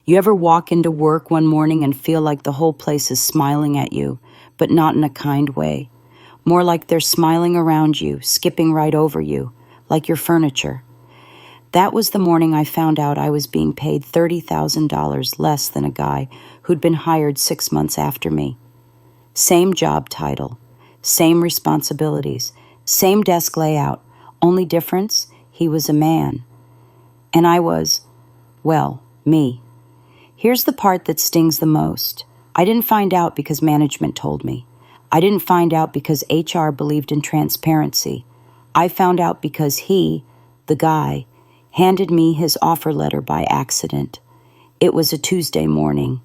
You ever walk into work one morning and feel like the whole place is smiling at you, but not in a kind way? More like they're smiling around you, skipping right over you, like your furniture. That was the morning I found out I was being paid $30,000 less than a guy who'd been hired 6 months after me. Same job title, same responsibilities, same desk layout. Only difference, he was a man. And I was, well, me. Here's the part that stings the most. I didn't find out because management told me. I didn't find out because HR believed in transparency. I found out because he, the guy, handed me his offer letter by accident. It was a Tuesday morning.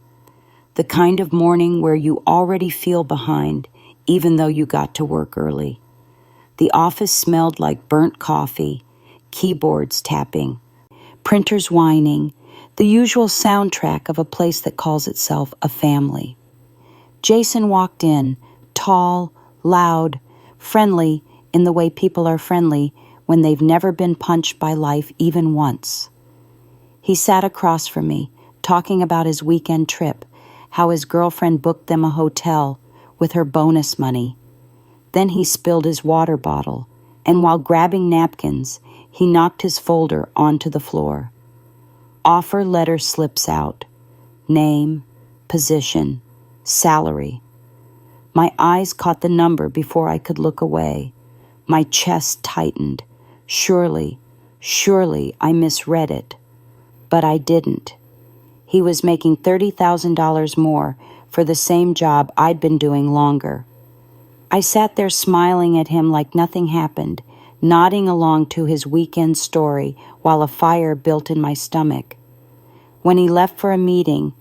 The kind of morning where you already feel behind, even though you got to work early. The office smelled like burnt coffee, keyboards tapping, printers whining, the usual soundtrack of a place that calls itself a family. Jason walked in, tall, loud, friendly in the way people are friendly when they've never been punched by life even once. He sat across from me, talking about his weekend trip, how his girlfriend booked them a hotel with her bonus money. Then he spilled his water bottle, and while grabbing napkins, he knocked his folder onto the floor. Offer letter slips out. Name, position, salary. My eyes caught the number before I could look away. My chest tightened. Surely I misread it. But I didn't. He was making $30,000 more for the same job I'd been doing longer. I sat there smiling at him like nothing happened, nodding along to his weekend story while a fire built in my stomach. When he left for a meeting,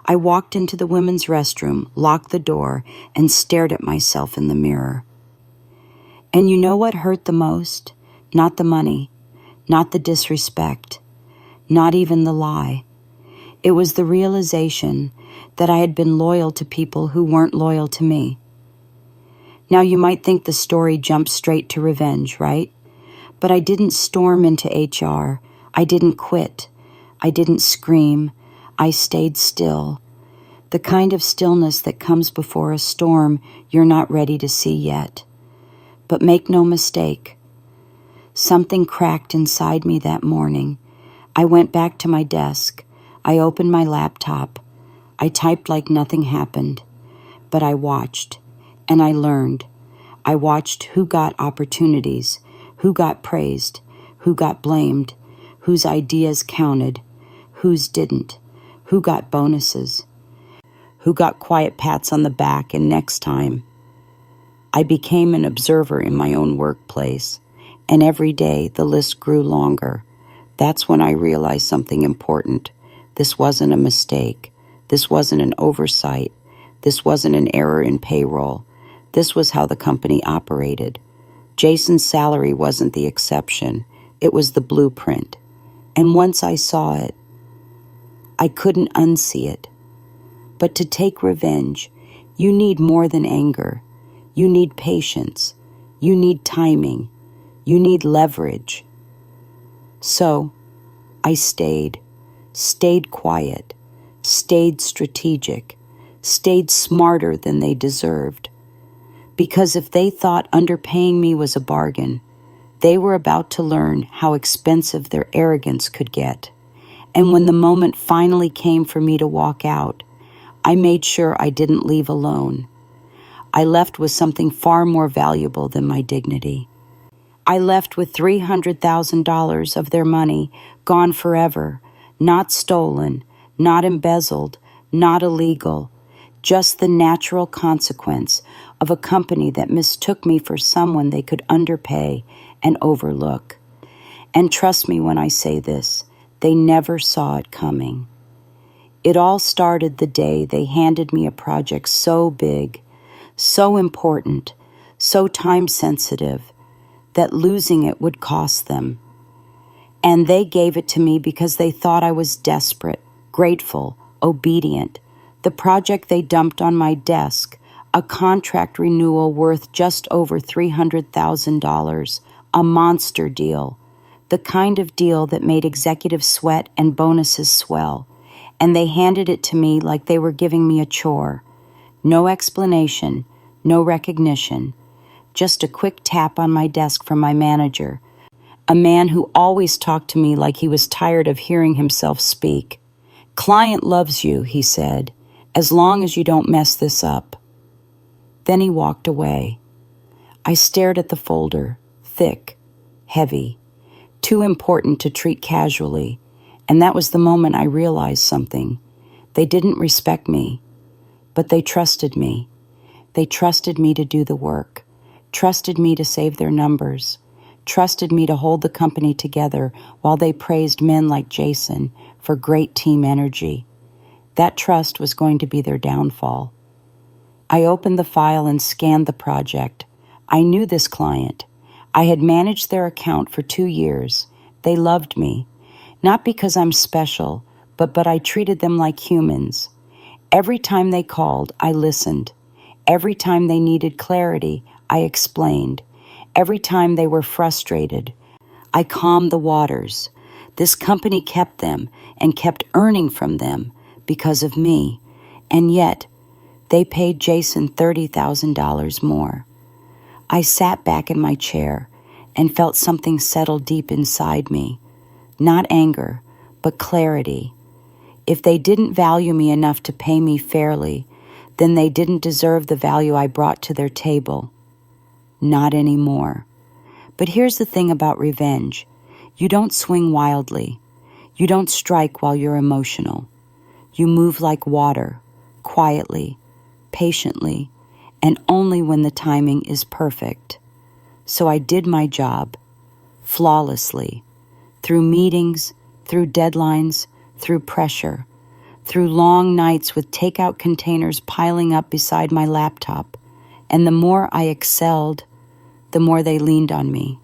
I walked into the women's restroom, locked the door, and stared at myself in the mirror. And you know what hurt the most? Not the money, not the disrespect, not even the lie. It was the realization that I had been loyal to people who weren't loyal to me. Now you might think the story jumped straight to revenge, right? But I didn't storm into HR. I didn't quit. I didn't scream. I stayed still. The kind of stillness that comes before a storm you're not ready to see yet. But make no mistake, something cracked inside me that morning. I went back to my desk. I opened my laptop. I typed like nothing happened. But I watched, and I learned. I watched who got opportunities, who got praised, who got blamed, whose ideas counted, whose didn't, who got bonuses, who got quiet pats on the back and next time. I became an observer in my own workplace, and every day the list grew longer. That's when I realized something important. This wasn't a mistake. This wasn't an oversight. This wasn't an error in payroll. This was how the company operated. Jason's salary wasn't the exception. It was the blueprint. And once I saw it, I couldn't unsee it. But to take revenge, you need more than anger. You need patience. You need timing. You need leverage. So, I stayed quiet, stayed strategic, stayed smarter than they deserved. Because if they thought underpaying me was a bargain, they were about to learn how expensive their arrogance could get. And when the moment finally came for me to walk out, I made sure I didn't leave alone. I left with something far more valuable than my dignity. I left with $300,000 of their money gone forever, not stolen, not embezzled, not illegal, just the natural consequence of a company that mistook me for someone they could underpay and overlook. And trust me when I say this, they never saw it coming. It all started the day they handed me a project so big, so important, so time-sensitive, that losing it would cost them. And they gave it to me because they thought I was desperate, grateful, obedient. The project they dumped on my desk, a contract renewal worth just over $300,000, a monster deal, the kind of deal that made executives sweat and bonuses swell, and they handed it to me like they were giving me a chore. No explanation, no recognition, just a quick tap on my desk from my manager, a man who always talked to me like he was tired of hearing himself speak. "Client loves you," he said, "as long as you don't mess this up." Then he walked away. I stared at the folder, thick, heavy, too important to treat casually, and that was the moment I realized something. They didn't respect me, but they trusted me. They trusted me to do the work, trusted me to save their numbers, trusted me to hold the company together while they praised men like Jason for great team energy. That trust was going to be their downfall. I opened the file and scanned the project. I knew this client. I had managed their account for 2 years. They loved me, not because I'm special, but I treated them like humans. Every time they called, I listened. Every time they needed clarity, I explained. Every time they were frustrated, I calmed the waters. This company kept them and kept earning from them because of me. And yet, they paid Jason $30,000 more. I sat back in my chair and felt something settle deep inside me. Not anger, but clarity. If they didn't value me enough to pay me fairly, then they didn't deserve the value I brought to their table. Not anymore. But here's the thing about revenge. You don't swing wildly. You don't strike while you're emotional. You move like water, quietly, patiently, and only when the timing is perfect. So I did my job, flawlessly, through meetings, through deadlines, through pressure, through long nights with takeout containers piling up beside my laptop. And the more I excelled, the more they leaned on me.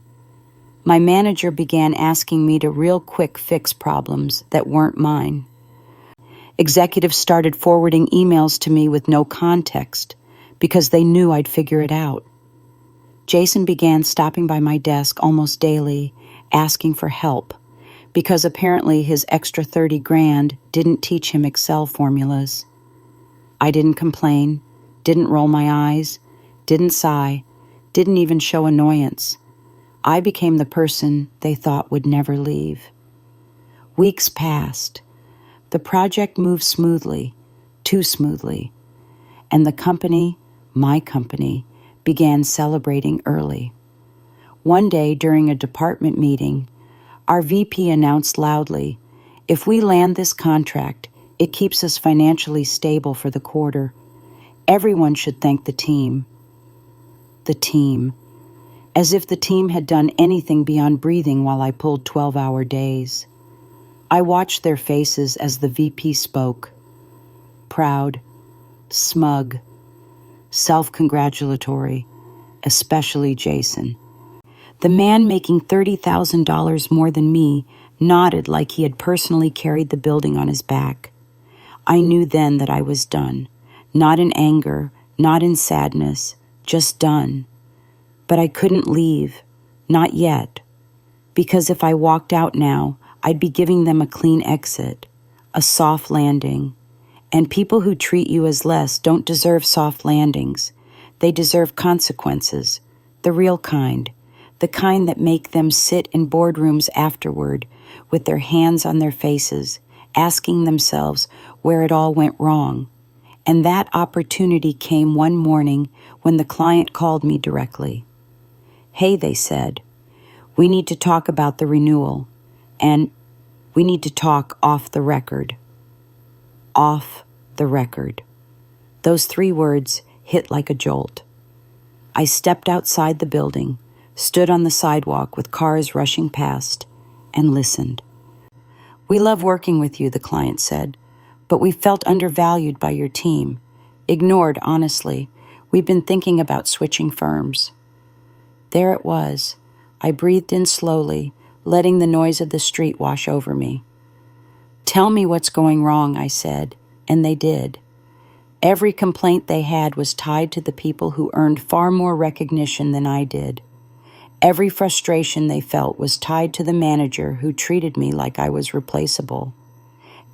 My manager began asking me to real quick fix problems that weren't mine. Executives started forwarding emails to me with no context because they knew I'd figure it out. Jason began stopping by my desk almost daily, asking for help, because apparently his extra 30 grand didn't teach him Excel formulas. I didn't complain, didn't roll my eyes, didn't sigh, didn't even show annoyance. I became the person they thought would never leave. Weeks passed. The project moved smoothly, too smoothly, and the company, my company, began celebrating early. One day during a department meeting, our VP announced loudly, "If we land this contract, it keeps us financially stable for the quarter. Everyone should thank the team." The team. As if the team had done anything beyond breathing while I pulled 12-hour days. I watched their faces as the VP spoke. Proud, smug, self-congratulatory, especially Jason. The man making $30,000 more than me nodded like he had personally carried the building on his back. I knew then that I was done. Not in anger, not in sadness, just done. But I couldn't leave, not yet, because if I walked out now, I'd be giving them a clean exit, a soft landing. And people who treat you as less don't deserve soft landings. They deserve consequences, the real kind, the kind that make them sit in boardrooms afterward with their hands on their faces, asking themselves where it all went wrong. And that opportunity came one morning when the client called me directly. "Hey," they said, "we need to talk about the renewal, and we need to talk off the record." Off the record. Those 3 words hit like a jolt. I stepped outside the building, stood on the sidewalk with cars rushing past, and listened. "We love working with you," the client said, "but we felt undervalued by your team. Ignored, honestly. We've been thinking about switching firms." There it was. I breathed in slowly, letting the noise of the street wash over me. "Tell me what's going wrong," I said, and they did. Every complaint they had was tied to the people who earned far more recognition than I did. Every frustration they felt was tied to the manager who treated me like I was replaceable.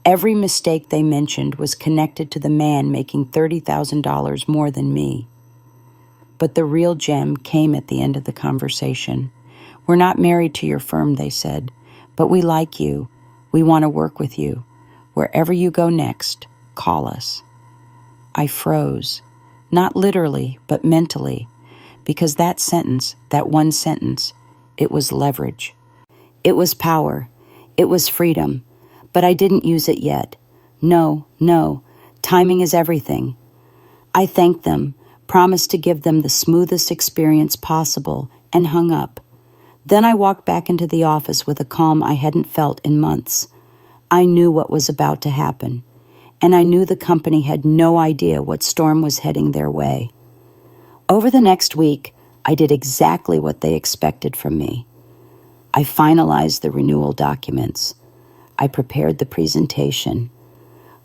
Every mistake they mentioned was connected to the man making $30,000 more than me. But the real gem came at the end of the conversation. "We're not married to your firm," they said, "but we like you. We want to work with you. Wherever you go next, call us." I froze, not literally, but mentally, because that sentence, that one sentence, it was leverage. It was power. It was freedom. But I didn't use it yet. No, timing is everything. I thanked them, promised to give them the smoothest experience possible, and hung up. Then I walked back into the office with a calm I hadn't felt in months. I knew what was about to happen, and I knew the company had no idea what storm was heading their way. Over the next week, I did exactly what they expected from me. I finalized the renewal documents. I prepared the presentation.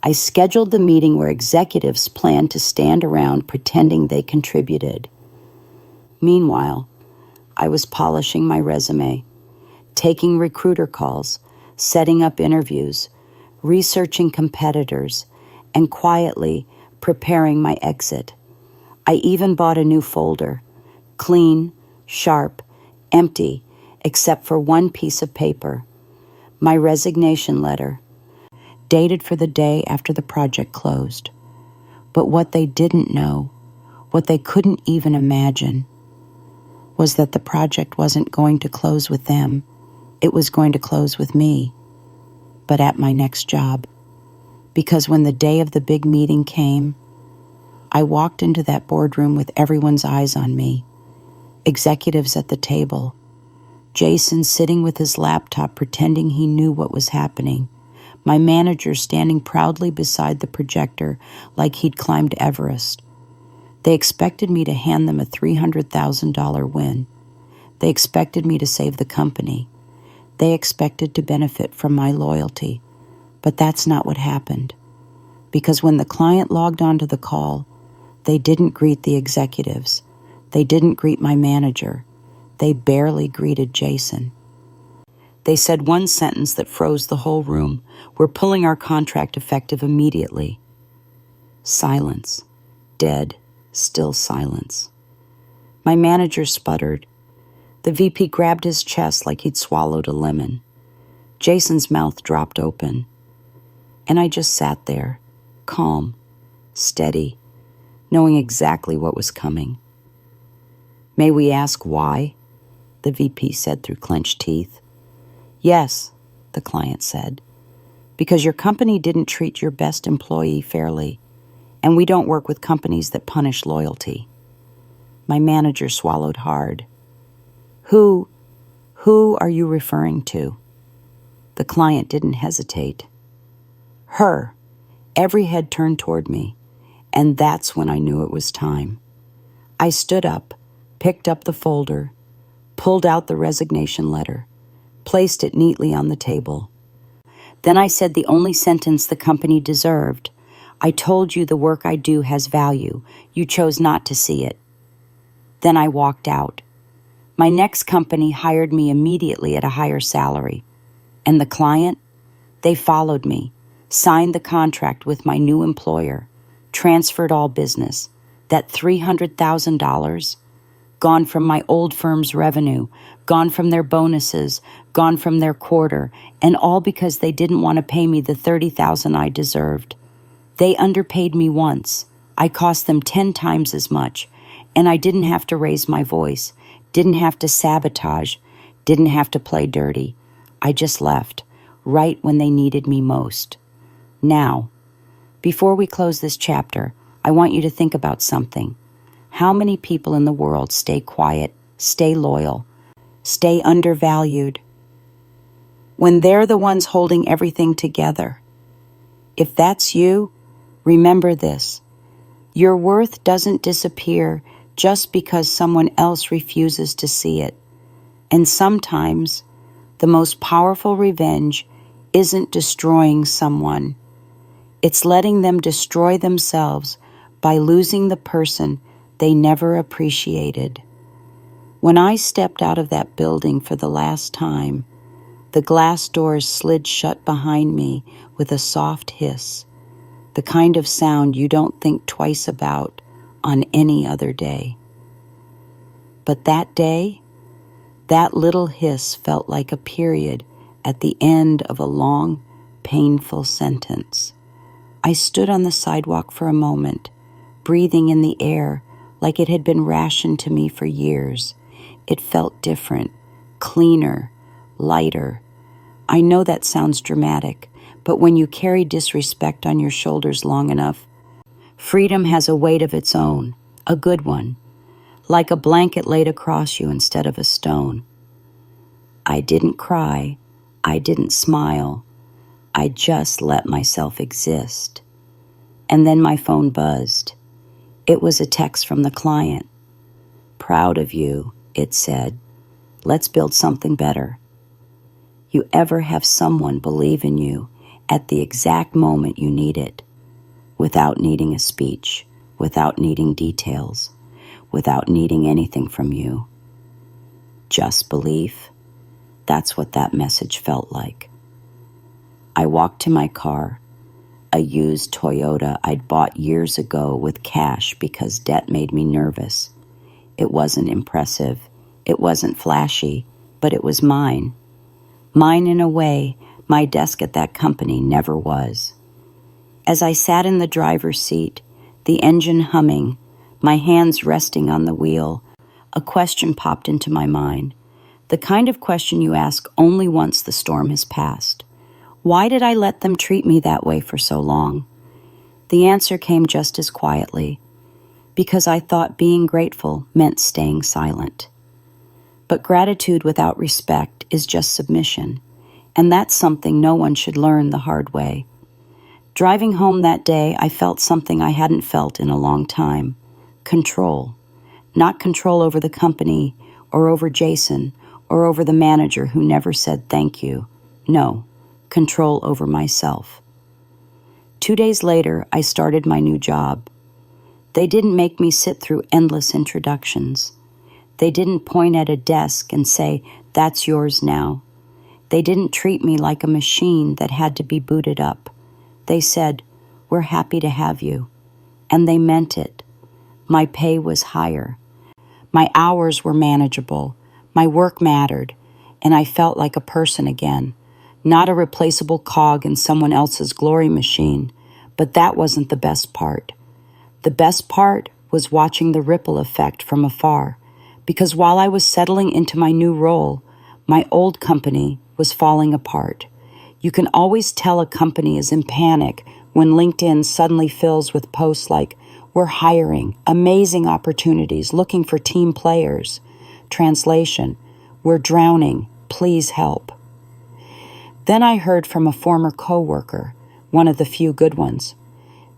I scheduled the meeting where executives planned to stand around pretending they contributed. Meanwhile, I was polishing my resume, taking recruiter calls, setting up interviews, researching competitors, and quietly preparing my exit. I even bought a new folder, clean, sharp, empty, except for one piece of paper, my resignation letter, dated for the day after the project closed. But what they didn't know, what they couldn't even imagine, was that the project wasn't going to close with them. It was going to close with me, but at my next job. Because when the day of the big meeting came, I walked into that boardroom with everyone's eyes on me. Executives at the table. Jason sitting with his laptop pretending he knew what was happening. My manager standing proudly beside the projector like he'd climbed Everest. They expected me to hand them a $300,000 win. They expected me to save the company. They expected to benefit from my loyalty. But that's not what happened. Because when the client logged onto the call, they didn't greet the executives. They didn't greet my manager. They barely greeted Jason. They said one sentence that froze the whole room. "We're pulling our contract effective immediately." Silence. Dead, still silence. My manager sputtered. The VP grabbed his chest like he'd swallowed a lemon. Jason's mouth dropped open. And I just sat there, calm, steady, knowing exactly what was coming. "May we ask why?" the VP said through clenched teeth. "Yes," the client said, "because your company didn't treat your best employee fairly, and we don't work with companies that punish loyalty." My manager swallowed hard. Who are you referring to?" The client didn't hesitate. "Her." Every head turned toward me, and that's when I knew it was time. I stood up, picked up the folder, pulled out the resignation letter, placed it neatly on the table. Then I said the only sentence the company deserved. "I told you the work I do has value. You chose not to see it." Then I walked out. My next company hired me immediately at a higher salary. And the client? They followed me, signed the contract with my new employer, transferred all business. That $300,000, gone from my old firm's revenue, gone from their bonuses, gone from their quarter, and all because they didn't want to pay me the $30,000 I deserved. They underpaid me once. I cost them 10 times as much, and I didn't have to raise my voice, didn't have to sabotage, didn't have to play dirty. I just left, right when they needed me most. Now, before we close this chapter, I want you to think about something. How many people in the world stay quiet, stay loyal, stay undervalued, when they're the ones holding everything together? If that's you, remember this. Your worth doesn't disappear just because someone else refuses to see it. And sometimes, the most powerful revenge isn't destroying someone. It's letting them destroy themselves by losing the person they never appreciated. When I stepped out of that building for the last time, the glass doors slid shut behind me with a soft hiss, the kind of sound you don't think twice about on any other day. But that day, that little hiss felt like a period at the end of a long, painful sentence. I stood on the sidewalk for a moment, breathing in the air like it had been rationed to me for years. It felt different, cleaner, lighter. I know that sounds dramatic, but when you carry disrespect on your shoulders long enough, freedom has a weight of its own, a good one, like a blanket laid across you instead of a stone. I didn't cry. I didn't smile. I just let myself exist. And then my phone buzzed. It was a text from the client. "Proud of you," it said. "Let's build something better." You ever have someone believe in you at the exact moment you need it, without needing a speech, without needing details, without needing anything from you? Just belief. That's what that message felt like. I walked to my car, a used Toyota I'd bought years ago with cash because debt made me nervous. It wasn't impressive, it wasn't flashy, but it was mine. Mine in a way my desk at that company never was. As I sat in the driver's seat, the engine humming, my hands resting on the wheel, a question popped into my mind. The kind of question you ask only once the storm has passed. Why did I let them treat me that way for so long? The answer came just as quietly. Because I thought being grateful meant staying silent. But gratitude without respect is just submission, and that's something no one should learn the hard way. Driving home that day, I felt something I hadn't felt in a long time. Control. Not control over the company, or over Jason, or over the manager who never said thank you. No, control over myself. 2 days later, I started my new job. They didn't make me sit through endless introductions. They didn't point at a desk and say, "That's yours now." They didn't treat me like a machine that had to be booted up. They said, "We're happy to have you." And they meant it. My pay was higher. My hours were manageable. My work mattered, and I felt like a person again, not a replaceable cog in someone else's glory machine. But that wasn't the best part. The best part was watching the ripple effect from afar, because while I was settling into my new role, my old company was falling apart. You can always tell a company is in panic when LinkedIn suddenly fills with posts like, "We're hiring, amazing opportunities, looking for team players." Translation, "We're drowning, please help." Then I heard from a former coworker, one of the few good ones.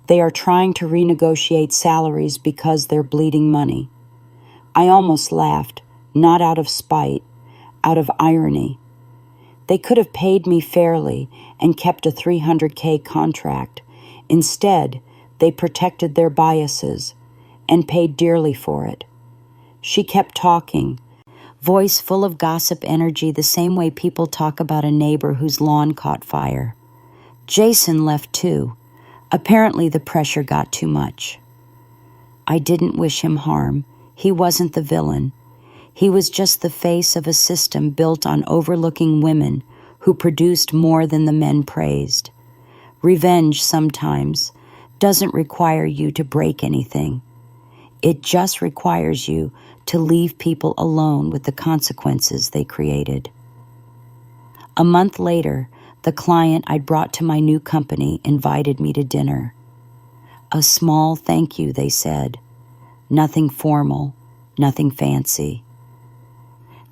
They are trying to renegotiate salaries because they're bleeding money. I almost laughed, not out of spite, out of irony. They could have paid me fairly and kept a $300K contract. Instead, they protected their biases and paid dearly for it. She kept talking, voice full of gossip energy, the same way people talk about a neighbor whose lawn caught fire. Jason left too. Apparently the pressure got too much. I didn't wish him harm. He wasn't the villain. He was just the face of a system built on overlooking women who produced more than the men praised. Revenge sometimes doesn't require you to break anything. It just requires you to leave people alone with the consequences they created. A month later, the client I'd brought to my new company invited me to dinner. A small thank you, they said. Nothing formal, nothing fancy.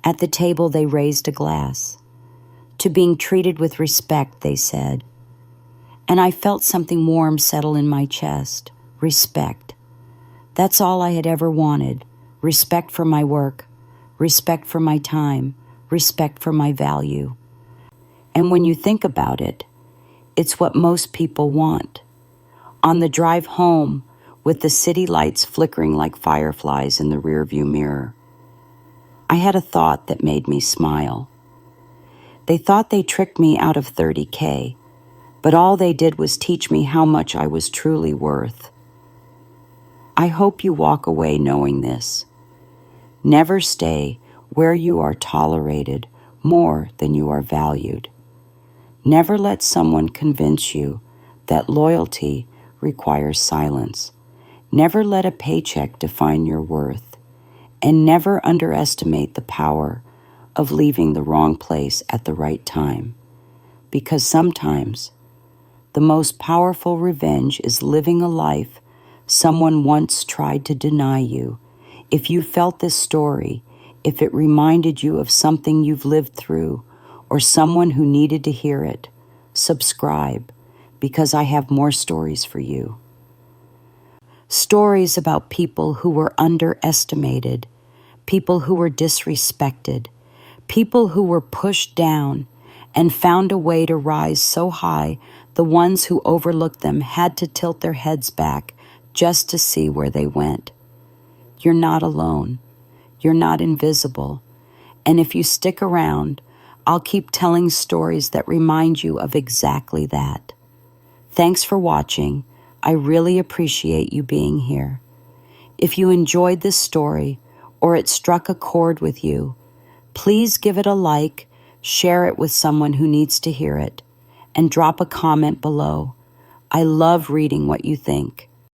At the table, they raised a glass. To being treated with respect, they said. And I felt something warm settle in my chest. Respect. That's all I had ever wanted. Respect for my work, respect for my time, respect for my value. And when you think about it, it's what most people want. On the drive home, with the city lights flickering like fireflies in the rearview mirror, I had a thought that made me smile. They thought they tricked me out of $30K. but all they did was teach me how much I was truly worth. I hope you walk away knowing this. Never stay where you are tolerated more than you are valued. Never let someone convince you that loyalty requires silence. Never let a paycheck define your worth. And never underestimate the power of leaving the wrong place at the right time. Because sometimes the most powerful revenge is living a life someone once tried to deny you. If you felt this story, if it reminded you of something you've lived through or someone who needed to hear it, subscribe, because I have more stories for you. Stories about people who were underestimated, people who were disrespected, people who were pushed down and found a way to rise so high the ones who overlooked them had to tilt their heads back just to see where they went. You're not alone. You're not invisible. And if you stick around, I'll keep telling stories that remind you of exactly that. Thanks for watching. I really appreciate you being here. If you enjoyed this story or it struck a chord with you, please give it a like, share it with someone who needs to hear it, and drop a comment below. I love reading what you think.